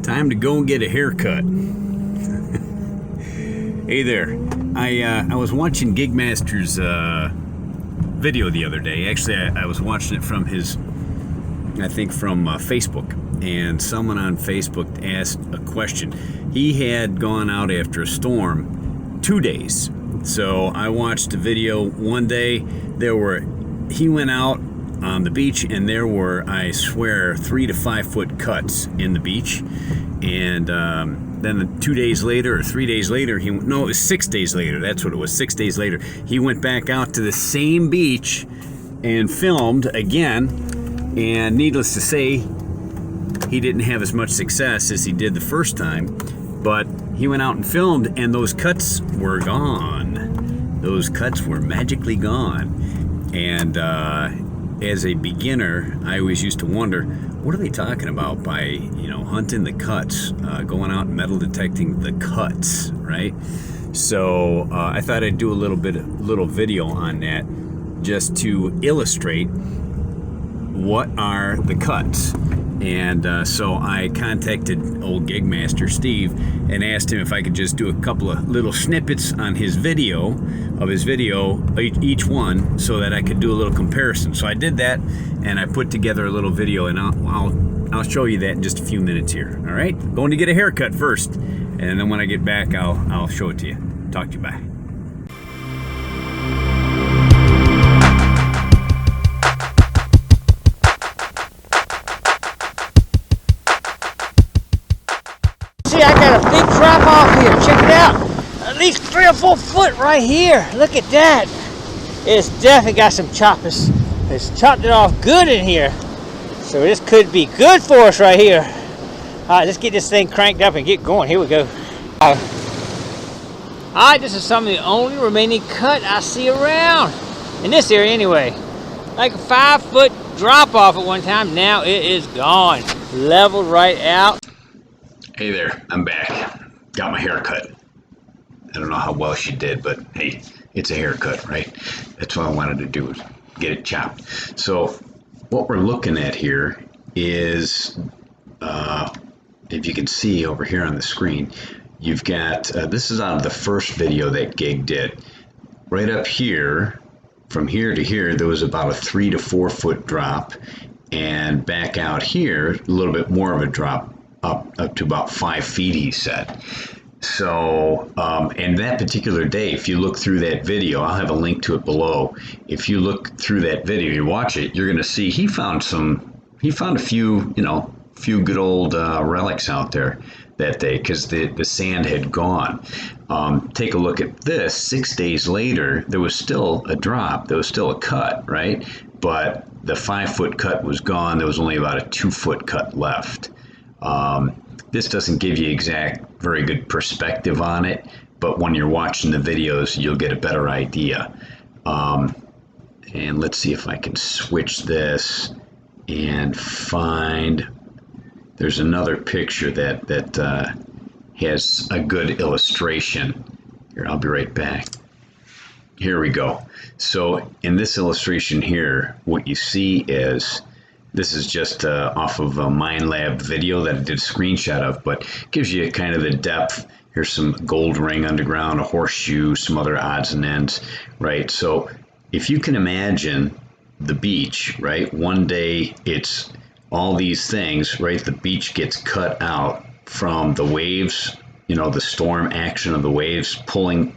Time to go and get a haircut. Hey there. I was watching Gigmaster's video the other day. Actually, I was watching it from his, I think from Facebook. And someone on Facebook asked a question. He had gone out after a storm 2 days. So I watched the video one day. He went out on the beach, and there were, I swear, 3 to 5 foot cuts in the beach. And then 2 days later, or 3 days later, it was 6 days later. That's what it was. 6 days later, he went back out to the same beach and filmed again. And needless to say, he didn't have as much success as he did the first time. But he went out and filmed, and those cuts were gone. Those cuts were magically gone. And as a beginner, I always used to wonder, what are they talking about by, hunting the cuts, going out and metal detecting the cuts, right? So I thought I'd do a little video on that just to illustrate what are the cuts. And so I contacted old Gigmaster Steve and asked him if I could just do a couple of little snippets on his video, each one, so that I could do a little comparison. So I did that, and I put together a little video, and I'll show you that in just a few minutes here. All right, going to get a haircut first, and then when I get back, I'll show it to you. Talk to you. Bye. See, I got a big drop off here. Check it out. At least 3 or 4 foot right here. Look at that. It's definitely got some choppers. It's chopped it off good in here. So this could be good for us right here. All right, let's get this thing cranked up and get going. Here we go. All right, this is some of the only remaining cut I see around. In this area anyway. Like a 5 foot drop off at one time. Now it is gone. Leveled right out. Hey there, I'm back. Got my hair cut. I don't know how well she did, but hey, it's a haircut, right? That's what I wanted to do, is get it chopped. So what we're looking at here is, if you can see over here on the screen, you've got, this is out of the first video that Gig did. Right up here, from here to here, there was about a 3 to 4 foot drop, and back out here, a little bit more of a drop, up to about 5 feet, he said. So, and that particular day, if you look through that video, I'll have a link to it below. If you look through that video, you watch it, you're going to see he found a few, few good old relics out there that day, because the sand had gone. Take a look at this. 6 days later, there was still a drop. There was still a cut, right? But the 5 foot cut was gone. There was only about a 2 foot cut left. This doesn't give you very good perspective on it, but when you're watching the videos, you'll get a better idea. And let's see if I can switch this and find, there's another picture that has a good illustration. Here, I'll be right back. Here we go. So in this illustration here, what you see is, this is just off of a Minelab video that I did a screenshot of, but gives you kind of the depth. Here's some gold ring underground, a horseshoe, some other odds and ends, right? So if you can imagine the beach, right? One day it's all these things, right? The beach gets cut out from the waves, the storm action of the waves pulling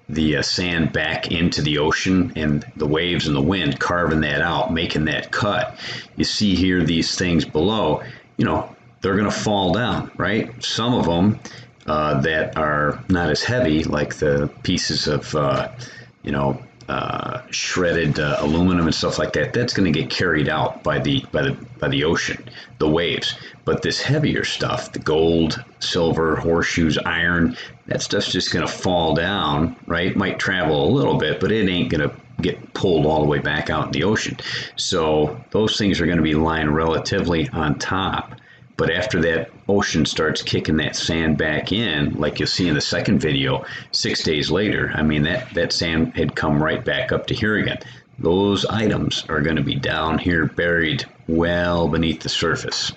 the sand back into the ocean, and the waves and the wind carving that out, making that cut. You see here these things below, they're going to fall down, right? Some of them that are not as heavy, like the pieces of, shredded aluminum and stuff like that, that's going to get carried out by the ocean, the waves. But this heavier stuff, the gold, silver, horseshoes, iron, that stuff's just going to fall down, right? Might travel a little bit, but it ain't going to get pulled all the way back out in the ocean. So those things are going to be lying relatively on top. But after that ocean starts kicking that sand back in, like you'll see in the second video, 6 days later, I mean, that sand had come right back up to here again. those items are going to be down here buried well beneath the surface.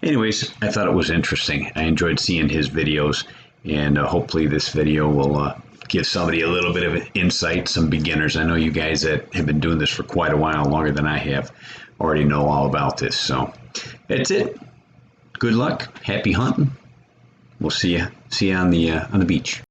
Anyways, I thought it was interesting. I enjoyed seeing his videos, and hopefully this video will give somebody a little bit of insight, some beginners. I know you guys that have been doing this for quite a while, longer than I have, already know all about this. So that's it. Good luck. Happy hunting. We'll see you on the beach.